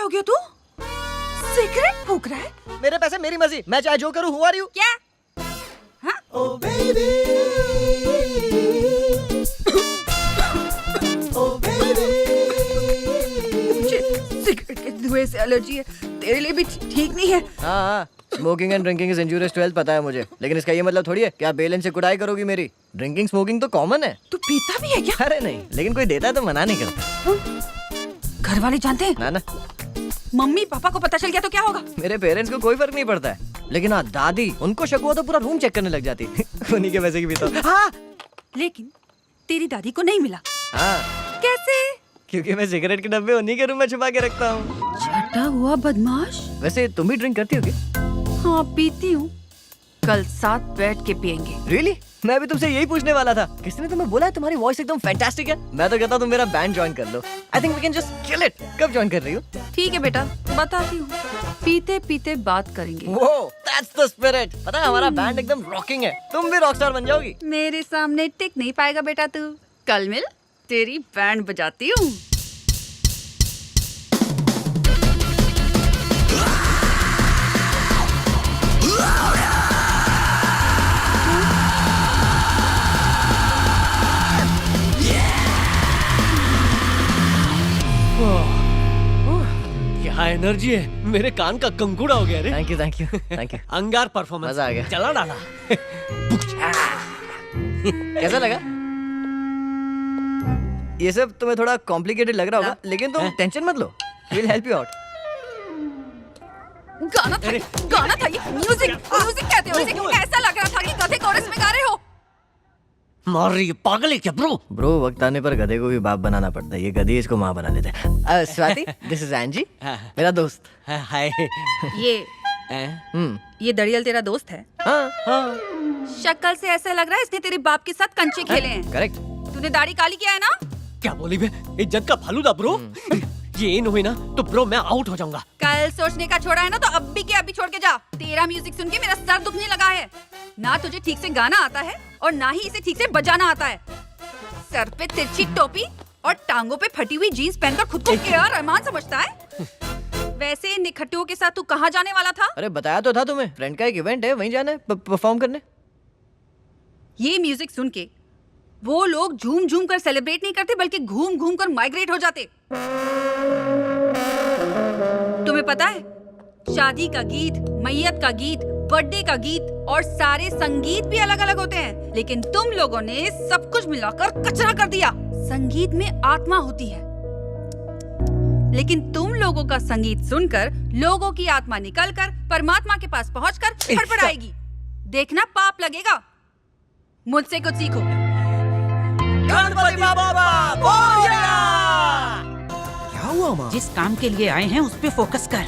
हो गया तू? सिगरेट फूक रहा है? मेरे पैसे मेरी मर्जी, मैं चाहे जो करूं। हुआ रही हूँ क्या? हाँ? Oh baby, oh baby। Cigarette के धुएं से एलर्जी है, तेरे लिए भी ठीक नहीं है। हाँ, smoking and drinking is injurious to health, पता है मुझे, लेकिन इसका ये मतलब थोड़ी है कि आप बेलन से कुटाई करोगी मेरी। ड्रिंकिंग स्मोकिंग तो कॉमन है। तू पीता भी है क्या? अरे नहीं, लेकिन कोई देता है तो मना नहीं करता। घर वाले जानते हैं? ना ना, मम्मी पापा को पता चल गया तो क्या होगा? मेरे पेरेंट्स को कोई फर्क नहीं पड़ता है, लेकिन हाँ दादी, उनको शक हुआ तो पूरा रूम चेक करने लग जाती। उन्हीं के पैसे की भी तो। हाँ लेकिन तेरी दादी को नहीं मिला। हाँ, कैसे? क्योंकि मैं सिगरेट के डब्बे उन्हीं के रूम में छुपा के रखता हूँ। छटा हुआ बदमाश। वैसे तुम भी ड्रिंक करती हो क्या? हाँ पीती हूँ, कल साथ बैठ के पियेंगे। Really? मैं भी तुमसे यही पूछने वाला था। किसने तुम्हें बोला है तुम्हारी वॉइस एकदम फैंटास्टिक है? मैं तो कहता हूँ तुम मेरा बैंड ज्वाइन कर लो। I think we can just kill it। कब ज्वाइन कर रही हो? ठीक है बेटा, बताती हूँ। पीते पीते बात करेंगे। Whoa, that's the spirit। पता है हमारा बैंड एकदम रॉकिंग है। तुम भी रॉकस्टार बन जाओगी। मेरे सामने टिक नहीं पाएगा बेटा तू। कल मिल, तेरी बैंड बजाती हूँ। क्या एनर्जी है, मेरे कान का कंकुड़ा हो गया रे। Thank you thank you thank you. अंगार परफॉर्मेंस मजा आ गया। चला डाला। कैसा लगा? ये सब तुम्हें थोड़ा कॉम्प्लिकेटेड लग रहा होगा, लेकिन तुम टेंशन मत लो, we'll help you out। गाना था ये। म्यूजिक कहते हो इसे। ऐसा लग रहा था कि गधे कोरस में गा रहे हो। मार रही है, पागल है क्या ब्रो? ब्रो, वक्त आने पर गधे को भी बाप बनाना पड़ता है। ये गधी इसको माँ बना लेते हैं। स्वाति, दिस इज एंजी, मेरा दोस्त। हाय। ये दड़ियल तेरा दोस्त है? हाँ हाँ, शक्ल से ऐसा लग रहा है इसने तेरे बाप के साथ कंचे खेले हैं। करेक्ट। तूने दाढ़ी काली किया है ना? क्या बोली बे? इज्जत का फालूदा ब्रो। ये इन हुई ना तो ब्रो मैं आउट हो जाऊंगा। कल सोचने का छोड़ा है ना तो अभी के अभी छोड़ के जा। तेरा म्यूजिक सुन के मेरा सर दुखने लगा है। ना तुझे ठीक से गाना आता है और ना ही इसे ठीक से बजाना आता है। सर पे तिरछी टोपी और टांगों पे फटी हुई जीन्स पहनकर खुद को केआर रहमान समझता है। वैसे इन निखट्टुओं के साथ तू कहाँ जाने वाला था? अरे बताया तो था तुम्हें, फ्रेंड का एक इवेंट है, वहीं जाना है परफॉर्म करने। ये म्यूजिक सुन के वो लोग झूम झूम कर सेलिब्रेट नहीं करते बल्कि घूम घूम कर माइग्रेट हो जाते। तुम्हें पता है, शादी का गीत, मैयत का गीत, बर्थडे का गीत और सारे संगीत भी अलग अलग होते हैं, लेकिन तुम लोगों ने सब कुछ मिलाकर कचरा कर दिया। संगीत में आत्मा होती है, लेकिन तुम लोगों का संगीत सुनकर लोगों की आत्मा निकलकर परमात्मा के पास पहुंचकर फड़फड़ाएगी। देखना पाप लगेगा। मुझसे कुछ सीखो। गणपति बाबा बोलिया। क्या हुआ माँ? जिस काम के लिए आए हैं उस पे फोकस कर।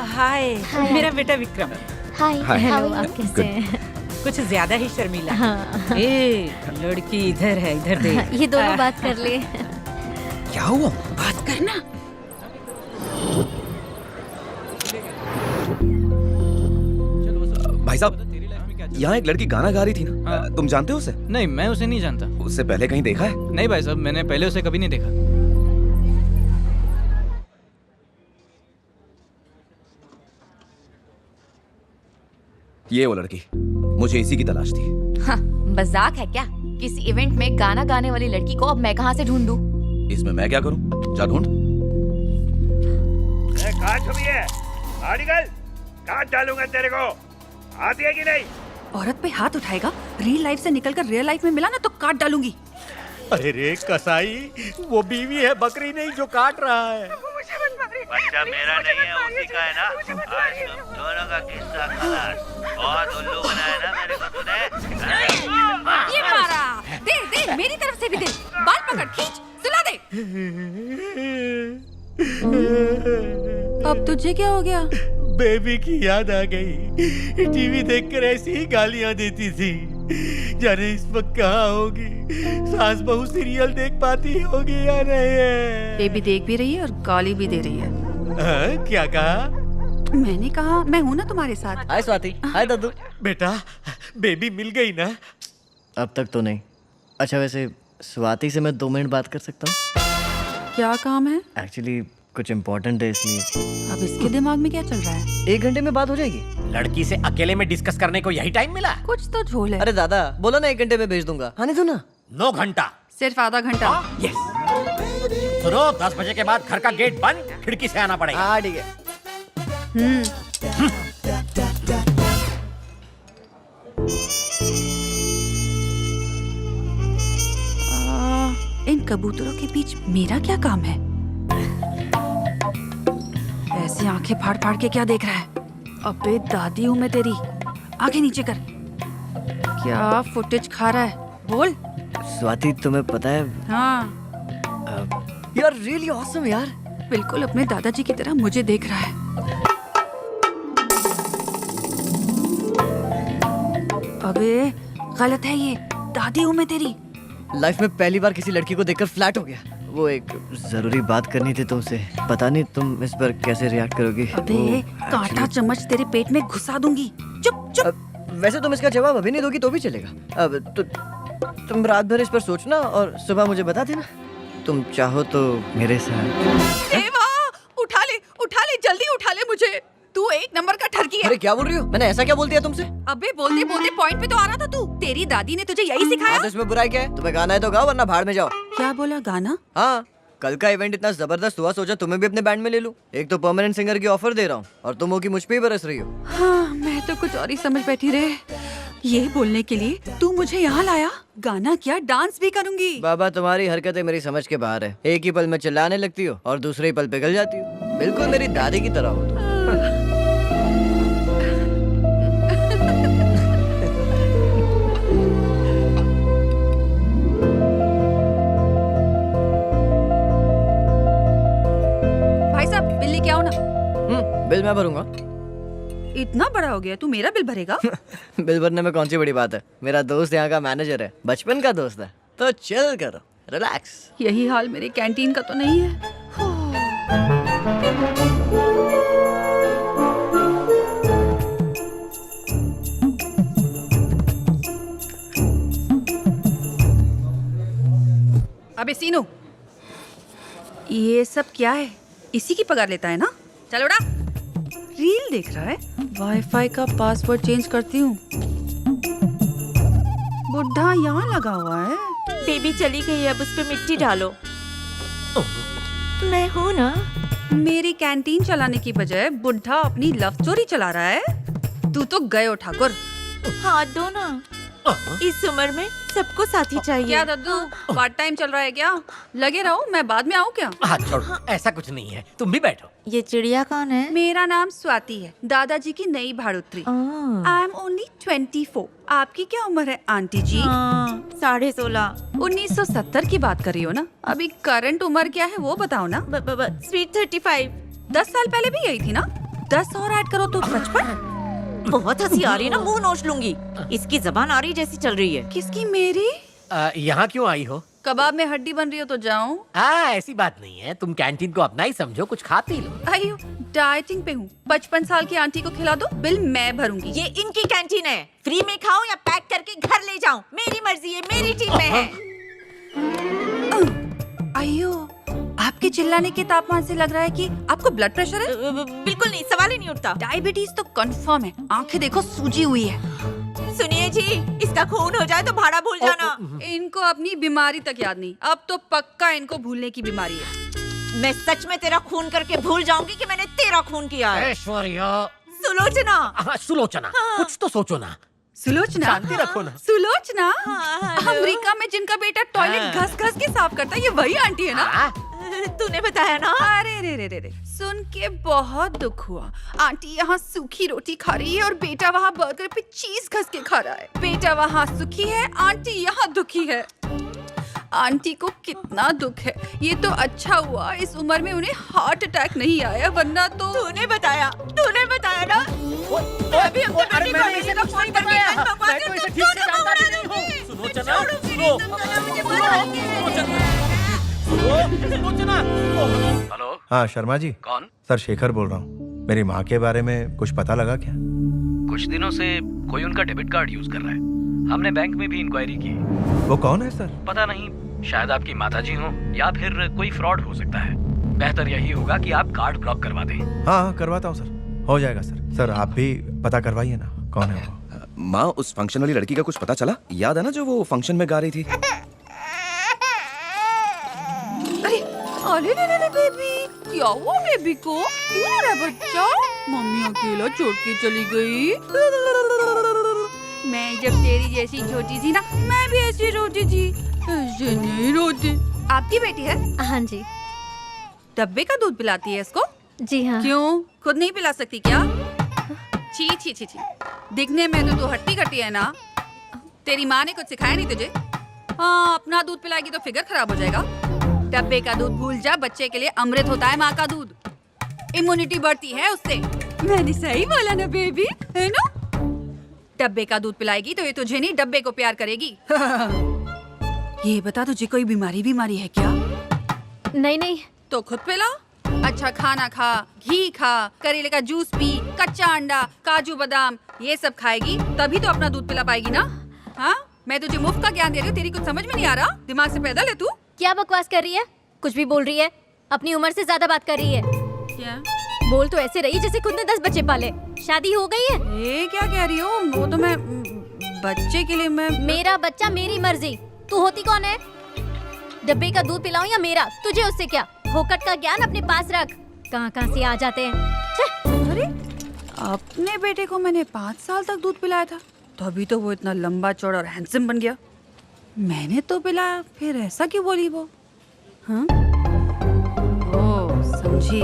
हाय, मेरा बेटा विक्रम। हाय, हेलो, आप कैसे हैं? कुछ ज्यादा ही शर्मीला। हाँ। ए, लड़की इधर है, इधर देख। ये दोनों बात कर ले। क्या हुआ? बात करना। भाई साहब, यहाँ एक लड़की गाना गा रही थी ना, तुम जानते हो उसे? नहीं, मैं उसे नहीं जानता। उससे पहले कहीं देखा है? नहीं भाई साहब, मैंने पहले उसे कभी नहीं देखा। ये वो लड़की, मुझे इसी की तलाश थी। हाँ, मजाक है क्या? किसी इवेंट में गाना गाने वाली लड़की को अब मैं कहाँ से ढूंढूं? इसमें मैं क्या करूं? जा ढूंढ। कहाँ छुपी है? आर्टिकल काट डालूंगा तेरे को। आती है कि नहीं? औरत पे हाथ उठाएगा, रियल लाइफ से निकलकर रियल लाइफ में मिला ना तो काट डालूंगी। अरे रे कसाई, वो बीवी है, बकरी नहीं जो काट रहा है। बच्चा मेरा नहीं है, उसी का है ना। आज तुम दोनों का किस्सा खलास। बहुत उल्लू बनाया ना मेरे को तूने। ये मारा। दे मेरी तरफ से भी दे। बाल पकड़, खींच, सुला दे। अब तुझे क्या हो गया? बेबी की याद आ गई। टीवी देखकर ऐसी ही गालियां देती थी। जाने इस वक्त कहाँ होगी? सास बहू सीरियल देख पाती होगी या नहीं? बेबी देख भी रही है और गाली भी दे रही है। क्या कहा? मैंने कहा मैं हूँ ना तुम्हारे साथ। हाय स्वाति, हाय दादू। बेटा, बेबी मिल गई ना? अब तक तो नहीं। अच्छा वैसे स्वाति से मैं 2 मिनट बात कर सकता हूँ? क्या काम है? एक्चुअली कुछ इम्पोर्टेंट है इसलिए। अब इसके दिमाग में क्या चल रहा है? 1 घंटे में बात हो जाएगी। लड़की से अकेले में डिस्कस करने को यही टाइम मिला? कुछ तो झोल है। अरे दादा बोला ना 1 घंटे में भेज दूंगा, आने दो ना। 9 घंटा। सिर्फ आधा घंटा। यस। सुनो, 10 बजे के बाद घर का गेट बंद, खिड़की से आना पड़ेगा। हाँ ठीक है। इन कबूतरों के बीच मेरा क्या काम है? ऐसी आंखें फाड़ फाड़ के क्या देख रहा है? अबे दादी हूँ मैं तेरी, आंखें नीचे कर। क्या फुटेज खा रहा है? बोल। स्वाति तुम्हें पता है, हाँ यू आर रियली ऑसम यार। बिल्कुल अपने दादाजी की तरह मुझे देख रहा है। अबे गलत है ये, दादी हूँ मैं तेरी। लाइफ में पहली बार किसी लड़की को देखकर फ्लैट हो गया। वो एक जरूरी बात करनी थी तुमसे, पता नहीं तुम इस पर कैसे रिएक्ट करोगी। अबे कांटा चम्मच तेरे पेट में घुसा दूंगी। चुप चुप। वैसे तुम इसका जवाब अभी नहीं दोगी तो भी चलेगा। अब तो तुम रात भर इस पर सोचना और सुबह मुझे बता देना। तुम चाहो तो मेरे साथ। उठा ले जल्दी उठा ले मुझे। तू 1 नंबर का ठरकी है। अरे क्या बोल रही हो? मैंने ऐसा क्या बोल दिया तुमसे? अबे बोलते बोलते पॉइंट पे तो आ रहा था तू। तेरी दादी ने तुझे यही सिखाया। तो इसमें बुराई क्या है? तुम्हें गाना है तो गाओ वरना भाड़ में जाओ। क्या बोला? गाना? हाँ, कल का इवेंट इतना जबरदस्त हुआ, सोचा तुम्हें भी अपने बैंड में ले लूं। एक तो परमानेंट सिंगर की ऑफर दे रहा हूँ और तुम हो कि मुझ पे ही बरस रही हो। हाँ, मैं तो कुछ और ही समझ बैठी रे। ये बोलने के लिए तू मुझे यहाँ लाया? गाना क्या, डांस भी करूंगी। बाबा तुम्हारी हरकतें मेरी समझ के बाहर है। एक ही पल में चिल्लाने लगती हो और दूसरे ही पल पिघल जाती हो। बिल्कुल मेरी दादी की तरह हो तुम। भाई साहब बिल लेके आओ ना। बिल मैं भरूंगा। इतना बड़ा हो गया तू मेरा बिल भरेगा? बिल भरने में कौन सी बड़ी बात है? मेरा दोस्त यहाँ का मैनेजर है, बचपन का दोस्त है, तो चिल करो, रिलैक्स। यही हाल मेरी कैंटीन का तो नहीं है। अबे सीनू, ये सब क्या है? इसी की पगार लेता है ना? चल उड़ा। रील देख रहा है? वाईफाई का पासवर्ड चेंज करती हूँ। बुढ़ा यहाँ लगा हुआ है। बेबी चली गई, अब उस पे मिट्टी डालो। मैं हूँ ना। मेरी कैंटीन चलाने की बजाय बुढ़ा अपनी लव स्टोरी चला रहा है। तू तो गए हो ठाकुर। हाथ दो ना, इस उम्र में सबको साथी चाहिए। क्या दद्दू, पार्ट टाइम चल रहा है क्या? लगे रहो, मैं बाद में आऊँ क्या? हाथ छोड़ो, ऐसा कुछ नहीं है, तुम भी बैठो। ये चिड़िया कौन है? मेरा नाम स्वाति है, दादाजी की नई भाड़ोत्री। I am only 24। आपकी क्या उम्र है आंटी जी? 16.5। 1970 की बात कर रही हो ना? अभी करंट उम्र क्या है वो बताओ ना। स्वीट 35। 10 साल पहले भी यही थी ना? 10 और ऐड करो तो 55। बहुत हंसी आ रही है ना, मुंह नोच लूंगी। इसकी जबान आ रही जैसी चल रही है। किसकी? मेरी? यहाँ क्यों आई हो? कबाब में हड्डी बन रही हो तो जाऊं? ऐसी बात नहीं है, तुम कैंटीन को अपना ही समझो, कुछ खा पी लो। आइयो, डाइटिंग पे हूँ। 55 साल की आंटी को खिला दो, बिल मैं भरूंगी। ये इनकी कैंटीन है, फ्री में खाओ या पैक करके घर ले जाऊं, मेरी मर्जी है, मेरी टीम में है। आइयो, आपके चिल्लाने के तापमान से लग रहा है कि आपको ब्लड प्रेशर है। बिल्कुल नहीं, सवाल ही नहीं उठता। डायबिटीज तो कंफर्म है, आंखें देखो सूजी हुई है। सुनिए जी, इसका खून हो जाए तो भाड़ा भूल जाना। इनको अपनी बीमारी तक याद नहीं, अब तो पक्का इनको भूलने की बीमारी है। मैं सच में तेरा खून करके भूल जाऊंगी कि मैंने तेरा खून किया है। ऐश्वर्या। सुलोचना। सुलोचना, कुछ तो सोचो ना। सुलोचना, शांति रखो ना। सुलोचना, हेलो। अमेरिका में जिनका बेटा टॉयलेट घस घस के साफ करता है, ये वही आंटी है ना? तूने बताया ना। अरे रे रे रे रे, सुन के बहुत दुख हुआ। आंटी यहाँ सूखी रोटी खा रही है और बेटा वहाँ बर्गर पे चीज घस के खा रहा है। बेटा वहाँ सुखी है, आंटी यहाँ दुखी है। आंटी को कितना दुख है। ये तो अच्छा हुआ इस उम्र में उन्हें हार्ट अटैक नहीं आया, वरना तो। तूने बताया ना। अभी अपने बेटी को अमेरिका फोन करके मैं तो इसे ठीक से जानता भी नहीं हूँ। सुलोचना, हेलो। हाँ शर्मा जी। कौन? सर शेखर बोल रहा हूँ। मेरी माँ के बारे में कुछ पता लगा क्या? कुछ दिनों से कोई उनका डेबिट कार्ड यूज कर रहा है। हमने बैंक में भी इंक्वायरी की। वो कौन है सर? पता नहीं, शायद आपकी माताजी हो या फिर कोई फ्रॉड हो सकता है। बेहतर यही होगा कि आप कार्ड ब्लॉक करवा दें। हाँ करवाता हूँ सर, हो जाएगा सर। सर आप भी पता करवाइए ना कौन है वो। माँ, उस फंक्शन वाली लड़की का कुछ पता चला? याद है ना जो वो फंक्शन में गा रही थी? अरे अरे बेबी, क्या हुआ बेबी को? क्यों रो रहा है बच्चा? मम्मी अकेला छोड़ के चली गई। मैं जब तेरी जैसी छोटी थी ना, मैं भी ऐसी रोती थी। ऐसे नहीं रोती। आपकी बेटी है? हाँ जी। डब्बे का दूध पिलाती है इसको? जी हाँ। क्यों, खुद नहीं पिला सकती क्या? छी छी छी छी, दिखने में तो तू हट्टी कट्टी है ना। तेरी माँ ने कुछ सिखाया नहीं तुझे? हाँ, अपना दूध पिलाएगी तो फिगर खराब हो जाएगा। डब्बे का दूध भूल जा, बच्चे के लिए अमृत होता है माँ का दूध। इम्यूनिटी बढ़ती है उससे। मैंने सही बोला ना बेबी, है ना? डब्बे का दूध पिलाएगी तो ये तुझे नहीं, डब्बे को प्यार करेगी। ये बता, तुझे कोई बीमारी है क्या? नहीं नहीं। तो खुद पिला। अच्छा खाना खा, घी खा, करेले का जूस पी, कच्चा अंडा, काजू बादाम, ये सब खाएगी तभी तो अपना दूध पिला पाएगी ना। हाँ, मैं तुझे मुफ्त का ज्ञान दे रही हूँ, तेरी कुछ समझ में नहीं आ रहा? दिमाग से पैदल है तू? क्या बकवास कर रही है? कुछ भी बोल रही है। अपनी उम्र से ज्यादा बात कर रही है। क्या? बोल तो ऐसे रही जैसे खुद ने 10 बच्चे पाले। शादी हो गई है? ये क्या कह रही हो? वो तो मैं बच्चे के लिए मैं मेरा बच्चा मेरी मर्जी। तू होती कौन है? डब्बे का दूध पिलाऊं या मेरा? तुझे उससे क्या? फोकट का ज्ञान अपने पास रख। कहाँ से आ जाते हैं। अरे, अपने बेटे को मैंने 5 साल तक दूध पिलाया था, तभी तो वो इतना लंबा चौड़ा और हैंडसम बन गया। मैंने तो पिलाया, फिर ऐसा क्यों बोली वो? हाँ? ओ, समझी।